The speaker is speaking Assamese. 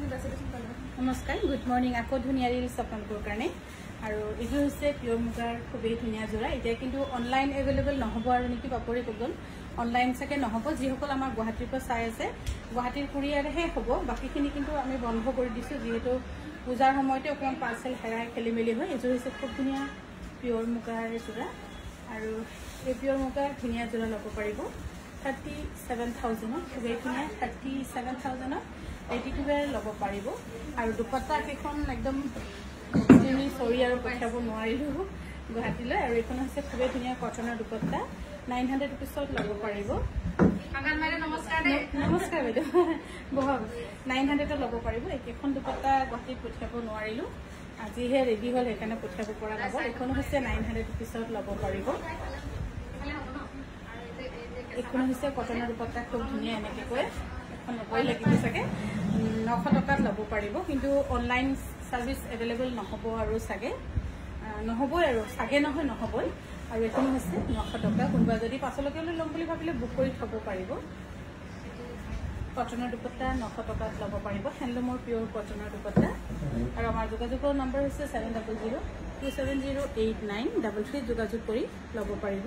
নমস্কাৰ, গুড মৰ্নিং। আকৌ ধুনীয়া ৰিলছ আপোনালোকৰ কাৰণে। আৰু এইটো হৈছে পিয়ৰ মুগাৰ খুবেই ধুনীয়া যোৰা। এতিয়া কিন্তু অনলাইন এভেইলেবল নহ'ব আৰু নেকি পাপৰি গ'ল। অনলাইন চাগে নহ'ব। যিসকল আমাৰ গুৱাহাটীৰ পৰা চাই আছে, গুৱাহাটীৰ কুৰিয়াৰেহে হ'ব। বাকীখিনি কিন্তু আমি বন্ধ কৰি দিছোঁ, যিহেতু পূজাৰ সময়তে অকণমান পাৰ্চেল হেৰাই খেলি মেলি হয়। এইযোৰ হৈছে খুব ধুনীয়া পিয়ৰ মুগাৰ যোৰা। আৰু এই পিয়ৰ মুগাৰ ধুনীয়া যোৰা ল'ব পাৰিব 37,000। খুবেই ধুনীয়া 37,000 82 ল'ব পাৰিব। আৰু দুপাট্টা কেইখন একদম চৰি আৰু পঠিয়াব নোৱাৰিলোঁ গুৱাহাটীলৈ। আৰু এইখন হৈছে খুবেই ধুনীয়া কটনৰ দুপাট্টা 900 ৰুপিছত ল'ব পাৰিব। নমস্কাৰ বাইদেউ, বহক। 900ত ল'ব পাৰিব। এইকেইখন দুপাট্টা গুৱাহাটীত পঠিয়াব নোৱাৰিলোঁ, আজিহে ৰেডি হ'ল, সেইকাৰণে পঠিয়াব পৰা যাব। এইখনো হৈছে 900 ৰুপিছত ল'ব পাৰিব। এইখন হৈছে কটনৰ দুপাট্টা, খুব ধুনীয়া। এনেকৈ কৈ এখন ল'বই লাগিব চাগে। 900 টকাত ল'ব পাৰিব। কিন্তু অনলাইন ছাৰ্ভিচ এভেইলেবল নহ'ব আৰু চাগে নহ'বই, আৰু চাগে নহয় নহ'বই। আৰু এইখন হৈছে 900 টকা। কোনোবা যদি পাছলৈকে ল'ম বুলি ভাবিলে বুক কৰি থ'ব পাৰিব। কটনৰ দুপাট্টা 900 টকাত ল'ব পাৰিব। হেণ্ডলুমৰ পিয়ৰ কটনৰ দুপাট্টা। আৰু আমাৰ যোগাযোগৰ নম্বৰ হৈছে 700 2708933। যোগাযোগ কৰি ল'ব পাৰিব।